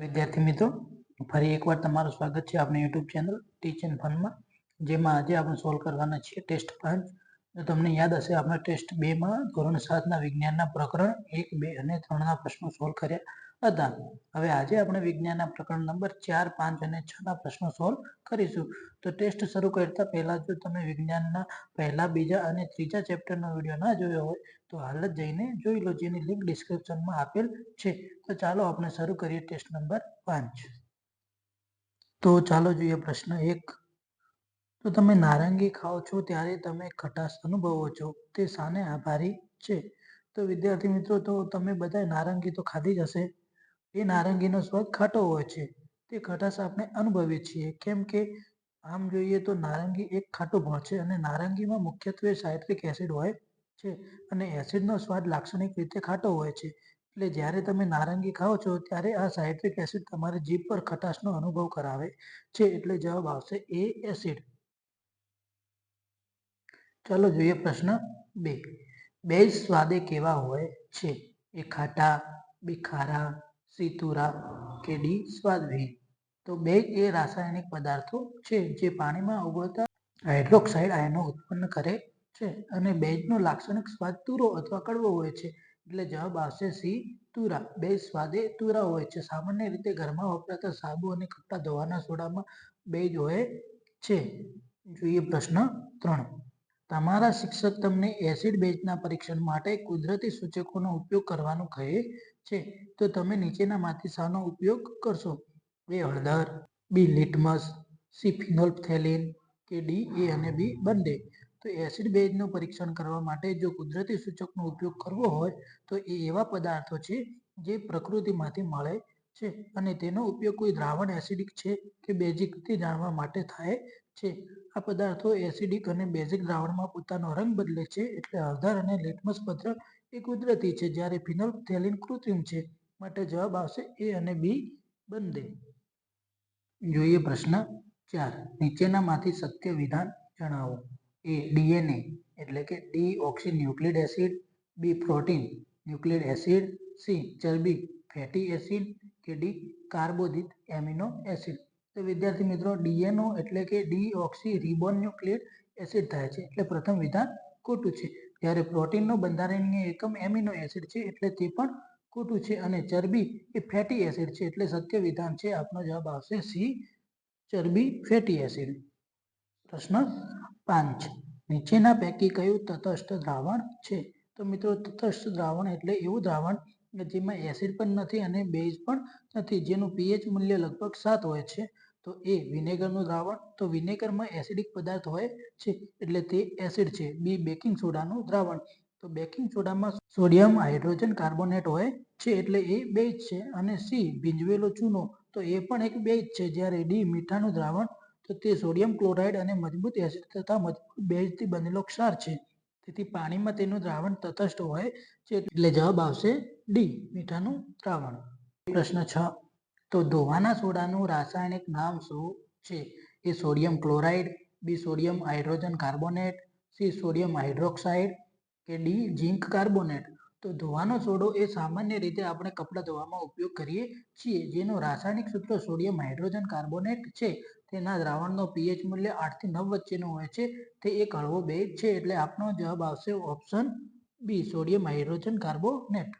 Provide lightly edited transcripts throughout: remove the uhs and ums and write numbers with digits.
વિદ્યાર્થી મિત્રો, ફરી એકવાર તમારું સ્વાગત છે આપણી યુટ્યુબ ચેનલ ટીચ એન્ડ ફનમાં, જેમાં આજે આપણે સોલ્વ કરવાના છીએ ટેસ્ટ 5. જો તમને યાદ હશે, આપણે ટેસ્ટ 2માં ધોરણ 7ના વિજ્ઞાનના પ્રકરણ 1, 2 અને 3ના પ્રશ્નો સોલ્વ કર્યા હતા. હવે આજે આપણે વિજ્ઞાનના પ્રકરણ નંબર 4, 5 અને 6ના પ્રશ્નો સોલ્વ કરીશું. તો ટેસ્ટ શરૂ કરતા પહેલા જો તમે વિજ્ઞાનના પહેલા, બીજા અને ત્રીજા ચેપ્ટરનો વિડીયો ના જોયો હોય તો હાલ જ જઈને જોઈ લો, જેની લિંક ડિસ્ક્રિપ્શનમાં આપેલ છે. તો ચાલો આપણે શરૂ કરીએ ટેસ્ટ નંબર 5. તો ચાલો જોઈએ પ્રશ્ન 1. તો તમે નારંગી ખાઓ છો ત્યારે તમે ખટાશ અનુભવો છો, તે શાને આભારી છે? તો વિદ્યાર્થી મિત્રો, તો તમે બધા નારંગી તો ખાધી જ હશે. એ નારંગીનો સ્વાદ ખાટો હોય છે. તે ખટાશ આપણે અનુભવીએ છીએ, કેમ કે આમ જોઈએ તો નારંગી એક ખાટું ફળ છે અને નારંગીમાં મુખ્યત્વે સાઇટ્રિક એસિડ હોય છે અને એસિડનો સ્વાદ લાક્ષણિક રીતે ખાટો હોય છે. એટલે જ્યારે તમે નારંગી ખાઓ છો ત્યારે આ સાઇટ્રિક એસિડ તમારી જીભ પર ખટાશનો અનુભવ કરાવે છે. એટલે જવાબ આવશે એ, એસિડ. ચાલો જોઈએ પ્રશ્ન 2. બેઝ સ્વાદે કેવા હોય છે? એ ખાટા, બી ખારા, સી તુરા કે ડી સ્વાદવિહીન? તો બેઝ એ રાસાયણિક પદાર્થો છે જે પાણીમાં ઓગળતા હાઇડ્રોક્સાઇડ આયનો ઉત્પન્ન કરે છે અને બેઝનો લાક્ષણિક સ્વાદ તુરો અથવા કડવો હોય છે. એટલે જવાબ આવશે સી, તુરા. બેઝ સ્વાદે તુરા હોય છે. સામાન્ય રીતે ઘરમાં વપરાતા સાબુ અને કપડાં ધોવાના સોડામાં બેઝ હોય છે. જોઈએ પ્રશ્ન 3. તમારા શિક્ષક તમને એસિડ-બેઝના પરીક્ષણ માટે કુદરતી સૂચકોનો ઉપયોગ કરવાનું કહે છે, તો તમે નીચેનામાંથી શાનો ઉપયોગ કરશો? એ હળદર, બી લિટમસ, સી ફિનોલ્ફથેલિન કે ડી એ અને બી બંને? તો એસિડ-બેઝનું પરીક્ષણ કરવા માટે જો કુદરતી સૂચકનો ઉપયોગ કરવો હોય તો એ એવા પદાર્થો છે જે પ્રકૃતિમાંથી મળે છે અને તેનો ઉપયોગ કોઈ દ્રાવણ એસિડિક છે કે બેઝિક તે જાણવા માટે થાય છે. આ પદાર્થો એસિડિક અને બેઝિક દ્રાવણમાં પોતાનો રંગ બદલે છે. એટલે હળદર અને લિટમસ પત્ર એ કુદરતી છે, જ્યારે ફિનોલ્ફથેલિન કૃત્રિમ છે. માટે જવાબ આવશે એ અને બી બંને. જોઈએ પ્રશ્ન 4. નીચેનામાંથી સત્ય વિધાન જણાવો. એ ડીએનએ એટલે કે ડીઓક્સી ન્યુક્લિક એસિડ, બી પ્રોટીન ન્યુક્લિક એસિડ, સી ચરબી ફેટી એસિડ કે ડી કાર્બોદિત એમિનો એસિડ? તો વિદ્યાર્થી મિત્રો, ડીએનઓ એટલે કે ડીઓક્સી રિબોન્યુક્લિક એસિડ થાય છે, એટલે પ્રથમ વિધાન ખોટું છે. જ્યારે પ્રોટીનનો બંધારણીય એકમ એમિનો એસિડ છે, એટલે તે પણ ખોટું છે. અને ચરબી એ ફેટી એસિડ છે, એટલે સત્ય વિધાન છે. આપનો જવાબ આવશે સી, ચરબી ફેટી એસિડ. પ્રશ્ન 5. નીચેના પૈકી કયું તટસ્થ દ્રાવણ છે? તો મિત્રો, તટસ્થ દ્રાવણ એટલે એવું દ્રાવણ જેમાં એસિડ પણ નથી અને બેઝ પણ નથી, જેનું પીએચ મૂલ્ય લગભગ 7 હોય છે. તો એ વિનેગરનું દ્રાવણ. તો વિનેગરમાં એસિડિક પદાર્થ હોય છે, એટલે તે એસિડ છે. બી બેકિંગ સોડાનું દ્રાવણ. તો બેકિંગ સોડામાં સોડિયમ હાઇડ્રોજન કાર્બોનેટ હોય છે, એટલે એ બેઝ છે. અને સી ભીંજવેલો ચૂનો, તો એ પણ એક બેઝ છે. જ્યારે ડી મીઠાનું દ્રાવણ, તો તે સોડિયમ ક્લોરાઇડ અને મજબૂત એસિડ તથા મજબૂત બેઝથી બનેલો ક્ષાર છે. તેથી પાણીમાં તેનું દ્રાવણ તટસ્થ હોય છે. એટલે જવાબ આવશે ડી, મીઠાનું દ્રાવણ. પ્રશ્ન 6. તો ધોવાના સોડાનું રાસાયણિક નામ શું છે? A sodium chloride, B sodium hydrogen carbonate, C sodium hydroxide કે ડી ઝિંક કાર્બોનેટ? તો ધોવાનો સોડો એ સામાન્ય રીતે આપણે કપડાં ધોવામાં ઉપયોગ કરીએ છીએ, જેનું રાસાયણિક સૂત્ર સોડિયમ હાઇડ્રોજન કાર્બોનેટ છે. તેના દ્રાવણનો પીએચ મૂલ્ય 8 થી 9 વચ્ચેનું હોય છે. તે એક હળવો બેઝ છે. એટલે આપનો જવાબ આવશે option B, sodium hydrogen carbonate.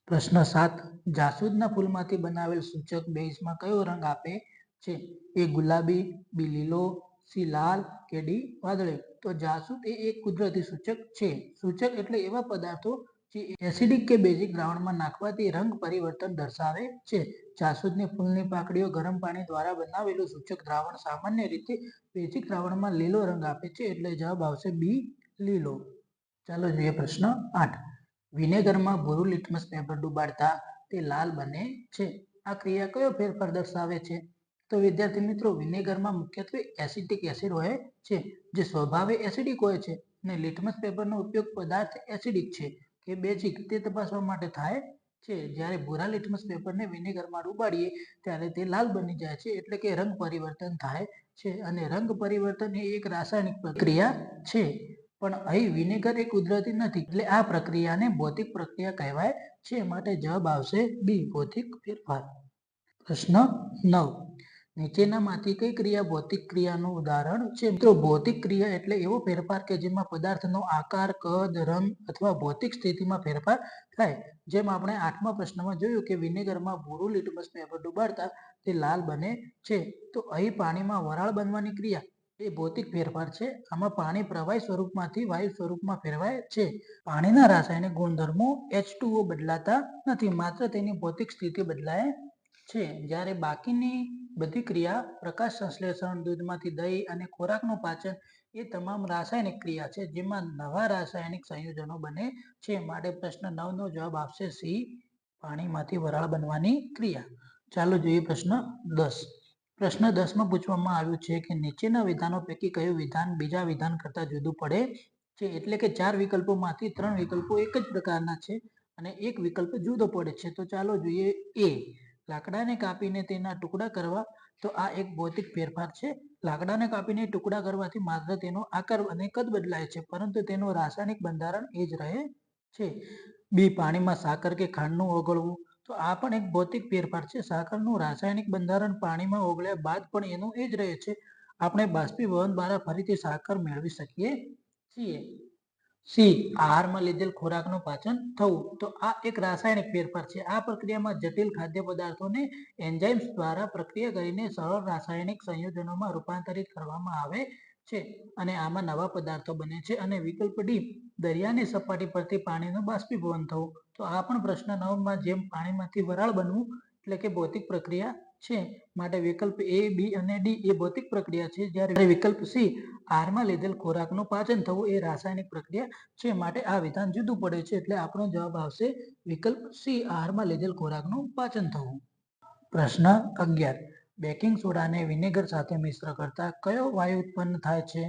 પ્રશ્ન 7. જાસૂદના ફૂલમાંથી બનાવેલ સૂચક બેઝમાં કયો રંગ આપે છે? એ ગુલાબી, બી લીલો, સી લાલ કે ડી વાદળી? તો જાસૂદ એ એક કુદરતી સૂચક છે. સૂચક એટલે એવા પદાર્થો જે એસિડિક કે બેઝિક દ્રાવણમાં નાખવાથી રંગ પરિવર્તન દર્શાવે છે. જાસૂદની ફૂલની પાંખડીઓ ગરમ પાણી દ્વારા બનાવેલું સૂચક દ્રાવણ સામાન્ય રીતે બેઝિક દ્રાવણમાં લીલો રંગ આપે છે. એટલે જવાબ આવશે બી, લીલો. ચાલો જોઈએ પ્રશ્ન 8. વિનેગરમાં ભૂરું લિટમસ પેપર ડુબાડતા તે લાલ બને છે. આ ક્રિયા કયો ફેરફાર દર્શાવે છે? તો વિદ્યાર્થી મિત્રો, વિનેગરમાં મુખ્યત્વે એસિટિક એસિડ હોય છે, જે સ્વભાવે એસિડિક હોય છે. અને લિટમસ પેપરનો ઉપયોગ પદાર્થ એસિડિક છે કે બેઝિક તે તપાસવા માટે થાય છે. જ્યારે ભૂરા લિટમસ પેપરને વિનેગરમાં ડુબાડીએ ત્યારે તે લાલ બની જાય છે, એટલે કે રંગ પરિવર્તન થાય છે. અને રંગ પરિવર્તન એ એક રાસાયણિક પ્રક્રિયા છે. પણ અહીં વિનેગર એ કુદરતી નથી, એટલે આ પ્રક્રિયાને ભૌતિક પ્રક્રિયા કહેવાય છે. માટે જવાબ આવશે બી, ભૌતિક ફેરફાર. પ્રશ્ન 9. નીચેનામાંથી કઈ ક્રિયા ભૌતિક ક્રિયાનું ઉદાહરણ છે? મિત્રો, ભૌતિક ક્રિયા એટલે એવો ફેરફાર કે જેમાં પદાર્થનો આકાર, કદ, રંગ અથવા ભૌતિક સ્થિતિમાં ફેરફાર થાય. જેમ આપણે 8મા પ્રશ્નમાં જોયું કે વિનેગરમાં ભૂરું લિટમસ પેપર ડુબાડતા તે લાલ બને છે. તો અહીં પાણીમાં વરાળ બનવાની ક્રિયા એ ભૌતિક ફેરફાર છે. આમાં પાણી પ્રવાહી સ્વરૂપમાંથી વાયુ સ્વરૂપમાં ફેરવાય છે. પાણીના રાસાયણિક ગુણધર્મો H2O બદલાતા નથી, માત્ર તેની ભૌતિક સ્થિતિ બદલાય છે. જ્યારે બાકીની બધી ક્રિયા, પ્રકાશ સંશ્લેષણ, દૂધમાંથી દહીં અને ખોરાકનું પાચન એ તમામ રાસાયણિક ક્રિયા છે જેમાં નવા રાસાયણિક સંયોજનો બને છે. માટે પ્રશ્ન 9 નો જવાબ આવશે સી, પાણીમાંથી વરાળ બનવાની ક્રિયા. ચાલો જોઈએ પ્રશ્ન 10. પ્રશ્ન 10માં પૂછવામાં આવ્યું છે કે નીચેના વિધાનો પૈકી કયું વિધાન બીજા વિધાન કરતાં જુદું પડે છે? એટલે કે 4 વિકલ્પોમાંથી 3 વિકલ્પો એક જ પ્રકારના છે અને એક વિકલ્પ જુદો પડે છે. તો ચાલો જોઈએ. એ, લાકડાને કાપીને તેના ટુકડા કરવા. તો આ એક ભૌતિક ફેરફાર છે. લાકડાને કાપીને ટુકડા કરવાથી માત્ર તેનો આકાર અને કદ બદલાય છે, પરંતુ તેનું રાસાયણિક બંધારણ એ જ રહે છે. બી, પાણીમાં સાકર કે ખાંડનું ઓગળવું. તો આ પણ એક ભૌતિક ફેરફાર છે. સાકરનું રાસાયણિક બંધારણ પાણીમાં ઓગળ્યા બાદ પણ એનું એ જ રહે છે. આપણે બાષ્પીભવન દ્વારા ફરીથી સાકર મેળવી શકીએ છીએ. સી, આહારમાં લીધેલ ખોરાકનું પાચન થવું. તો આ એક રાસાયણિક ફેરફાર છે. આ પ્રક્રિયામાં જટિલ ખાદ્ય પદાર્થોને એન્ઝાઇમ્સ દ્વારા પ્રક્રિયા કરીને સરળ રાસાયણિક સંયોજનોમાં રૂપાંતરિત કરવામાં આવે છે અને આમાં નવા પદાર્થો બને છે. અને વિકલ્પ ડી, દરિયાની સપાટી પરથી પાણીનું બાષ્પીભવન થવું. તો આ પણ પ્રશ્ન 9માં જેમ પાણીમાંથી વરાળ બનવું એટલે કે ભૌતિક પ્રક્રિયા છે. માટે વિકલ્પ એ, બી અને ડી એ ભૌતિક પ્રક્રિયા છે. જ્યારે વિકલ્પ સી, આહારમાં લીધેલ ખોરાકનું પાચન થવું એ રાસાયણિક પ્રક્રિયા છે. માટે આ વિધાન જુદું પડે છે. એટલે આપણો જવાબ આવશે વિકલ્પ સી, આહારમાં લીધેલ ખોરાકનું પાચન થવું. પ્રશ્ન 11. બેકિંગ સોડાને વિનેગર સાથે મિશ્ર કરતા કયો વાયુ ઉત્પન્ન થાય છે?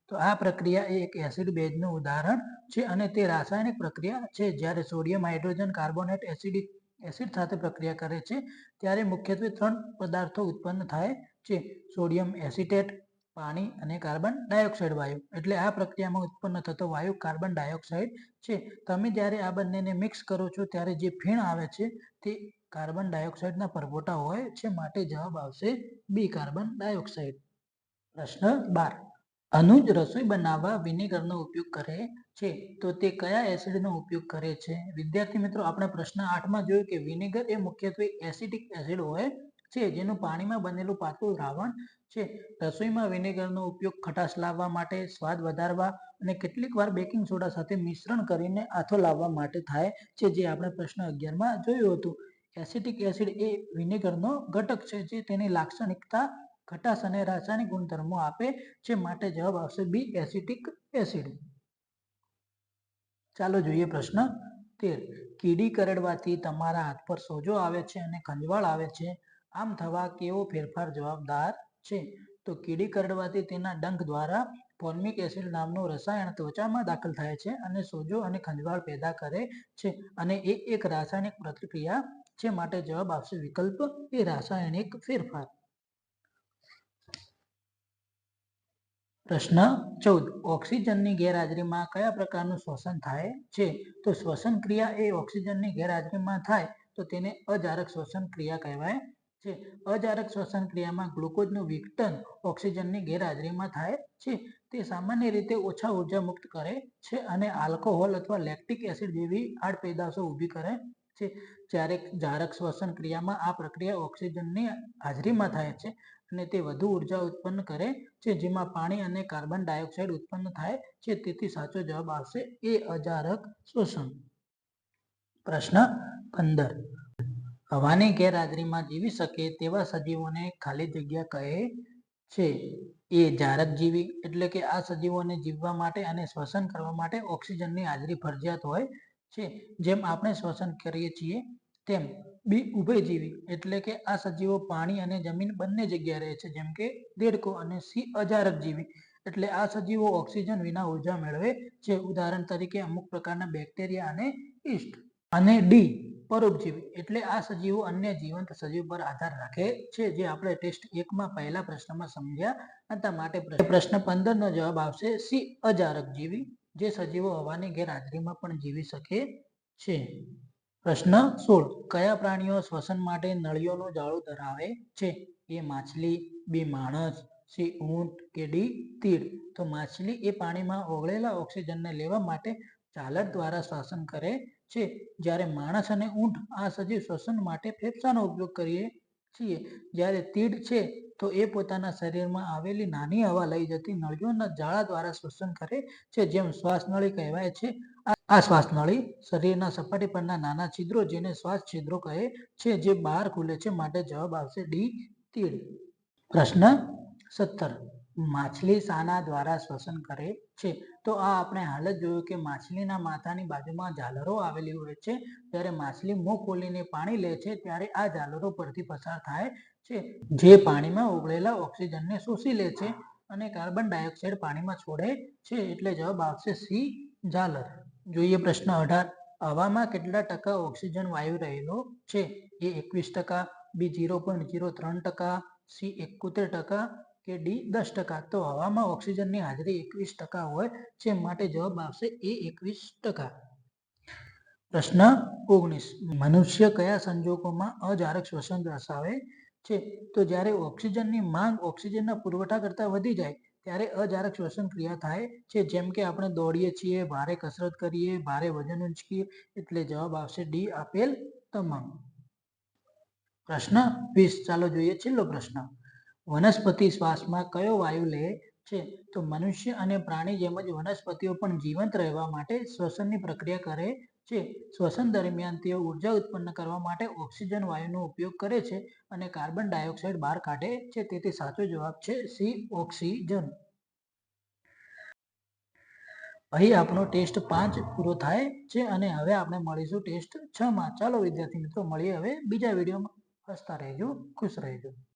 તો આ પ્રક્રિયા એ એક એસિડ બેઝનું ઉદાહરણ છે અને તે રાસાયણિક પ્રક્રિયા છે. જ્યારે સોડિયમ હાઇડ્રોજન કાર્બોનેટ એસિડ સાથે પ્રક્રિયા કરે છે ત્યારે મુખ્યત્વે 3 પદાર્થો ઉત્પન્ન થાય છે: સોડિયમ એસિટેટ, પાણી અને કાર્બન ડાયોક્સાઇડ વાયુ. એટલે આ પ્રક્રિયામાં ઉત્પન્ન થતો વાયુ કાર્બન ડાયોક્સાઇડ છે. તમે જ્યારે આ બંનેને મિક્સ કરો છો ત્યારે જે ફીણ આવે છે તે કાર્બન ડાયોક્સાઇડના પરપોટા હોય છે. માટે જવાબ આવશે બી, કાર્બન ડાયોક્સાઇડ. પ્રશ્ન 12. અનુજ રસોઈ બનાવવા વિનેગરનો ઉપયોગ કરે છે. તો તે કયા એસિડનો ઉપયોગ કરે છે? વિદ્યાર્થી મિત્રો, આપણે પ્રશ્ન 8માં જોયું કે વિનેગર એ મુખ્યત્વે એસિટિક એસિડ હોય છે જેનું પાણીમાં બનેલું પાતળું દ્રાવણ છે. રસોઈમાં વિનેગરનો ઉપયોગ ખટાશ લાવવા માટે, સ્વાદ વધારવા અને કેટલીક વાર બેકિંગ સોડા સાથે મિશ્રણ કરીને આથો લાવવા માટે થાય છે, જે આપણે પ્રશ્ન 11માં જોયું હતું. એસિટિક એસિડ એ વિનેગરનો ઘટક છે જે તેની લાક્ષણિકતા, ખટાશ અને રાસાયણિક ગુણધર્મો આપે છે. માટે જવાબ આવશે બી, એસિટિક એસિડ. ચાલો જોઈએ પ્રશ્ન 13. કીડી કરડવાથી તમારા હાથ પર સોજો આવે છે અને ખંજવાળ આવે છે. આમ થવા કેવો ફેરફાર જવાબદાર છે? તો કીડી કરડવાથી તેના ડંખ દ્વારા ફોર્મિક એસિડ નામનું રસાયણ ત્વચામાં દાખલ થાય છે અને સોજો અને ખંજવાળ પેદા કરે છે અને એ એક રાસાયણિક પ્રતિક્રિયા છે. માટે જવાબ આવશે વિકલ્પ એ, રાસાયણિક ફેરફાર. પ્રશ્ન 14. ઓક્સિજનની ગેરહાજરીમાં કયા પ્રકારનું શ્વસન થાય છે? તો શ્વસન ક્રિયા એ ઓક્સિજનની ગેરહાજરીમાં થાય તો તેને અજારક શ્વસન ક્રિયા કહેવાય છે. અજારક શ્વસન ક્રિયામાં ગ્લુકોઝનું વિઘટન ઓક્સિજનની ગેરહાજરીમાં થાય છે. તે સામાન્ય રીતે ઓછા ઉર્જા મુક્ત કરે છે અને આલ્કોહોલ અથવા લેક્ટિક એસિડ જેવી આડપેદાશો ઊભી કરે છે. જ્યારે જારક શ્વસન ક્રિયામાં આ પ્રક્રિયા ઓક્સિજનની હાજરીમાં થાય છે અને તે વધુ ઉર્જા ઉત્પન્ન કરે છે, જેમાં પાણી અને કાર્બન ડાયોક્સાઇડ ઉત્પન્ન થાય છે. તેથી સાચો જવાબ આવશે એ, અજારક શ્વસન. પ્રશ્ન 15. હવાની ગેરહાજરીમાં જીવી શકે તેવા સજીવોને ખાલી જગ્યા કહે છે. એ, જારક જીવી. એટલે કે આ સજીવોને જીવવા માટે અને શ્વસન કરવા માટે ઓક્સિજનની હાજરી ફરજિયાત હોય છે, જેમ આપણે શ્વસન કરીએ છીએ તેમ. બી, ઉભયજીવી. એટલે કે આ સજીવો પાણી અને જમીન બંને જગ્યાએ રહે છે, જેમ કે દેડકો. અને સી, અજારક જીવી. એટલે આ સજીવો ઓક્સિજન વિના ઉર્જા મેળવે છે, ઉદાહરણ તરીકે અમુક પ્રકારના બેક્ટેરિયા અને યીસ્ટ. અને ડી, પરોપજીવી. એટલે આ સજીવો અન્ય જીવંત સજીવ પર આધાર રાખે છે, જે આપણે ટેસ્ટ 1માં પહેલા પ્રશ્નમાં સમજ્યા હતા. માટે પ્રશ્ન 15 નો જવાબ આવશે સી, અજારક જીવી, જે સજીવો હવાની ગેરહાજરીમાં પણ જીવી શકે છે. પ્રશ્ન 16 કયા પ્રાણીઓ શ્વસન માટે નળીઓનું જાળું ધરાવે છે? એ માછલી, બી માણસ, સી ઊંટ કે ડી તીડ? તો માછલી એ પાણીમાં ઓગળેલા ઓક્સિજનને લેવા માટે ઝાલર દ્વારા શ્વસન કરે છે, જ્યારે માણસ અને ઊંટ આ સજીવ શ્વસન માટે ફેફસાનો ઉપયોગ કરીએ છીએ. જ્યારે તીડ છે તો એ પોતાના શરીરમાં આવેલી નાની હવા લઈ જતી નળીઓના જાળા દ્વારા શ્વસન કરે છે, જેમ શ્વાસનળી કહેવાય છે. આ શ્વાસનળી શરીરના સપાટી પરના નાના છિદ્રો જેને શ્વાસ છિદ્રો કહે છે જે બહાર ખુલે છે, માટે જવાબ આવશે ડી તીડ. પ્રશ્ન 17 માછલી શાના દ્વારા શ્વસન કરે છે? તો આ આપણે હાલ જ જોયું કે માછલીના માથાની બાજુમાં ઝાલરો આવેલી હોય છે. જ્યારે માછલી મોં ખોલીને પાણી લે છે ત્યારે આ ઝાલરો પરથી પસાર થાય છે, જે પાણીમાં ઓગળેલા ઓક્સિજનને શોષી લે છે અને કાર્બન ડાયોક્સાઇડ પાણીમાં છોડે છે, એટલે જવાબ આવશે સી ઝાલર. જોઈએ પ્રશ્ન 18 હવામાં કેટલા ટકા ઓક્સિજન વાયુ રહેલો છે? એ 21%, બી 0.03%, સી 71% કે ડી 10%? તો હવામાં ઓક્સિજનની હાજરી 21% હોય છે, માટે જવાબ આવશે એ 21%. પ્રશ્ન 19 મનુષ્ય કયા સંજોગોમાં અજારક શ્વસન દર્શાવે છે? તો જ્યારે ઓક્સિજનની માંગ ઓક્સિજનના પુરવઠા કરતાં વધી જાય ત્યારે અજારક શ્વસન ક્રિયા થાય છે, જેમ કે આપણે દોડીએ છીએ, ભારે કસરત કરીએ, ભારે વજન ઉંચકીએ, એટલે જવાબ આવશે ડી આપેલ તમામ. પ્રશ્ન 20 ચાલો જોઈએ છેલ્લો પ્રશ્ન. વનસ્પતિ શ્વાસમાં કયો વાયુ લે છે? તો મનુષ્ય અને પ્રાણી જેમ જ વનસ્પતિઓ પણ જીવંત રહેવા માટે શ્વસનની પ્રક્રિયા કરે છે. શ્વસન દરમિયાન તેઓ ઉર્જા ઉત્પન્ન કરવા માટે ઓક્સિજન વાયુનો ઉપયોગ કરે છે અને કાર્બન ડાયોક્સાઇડ બહાર કાઢે છે, તેથી સાચો જવાબ છે સી ઓક્સિજન. અહીં આપણો ટેસ્ટ 5 પૂરો થાય છે અને હવે આપણે મળીશું ટેસ્ટ 6 માં. ચાલો વિદ્યાર્થી મિત્રો મળીએ હવે બીજા વિડીયોમાં. હસતા રહેજો, ખુશ રહેજો.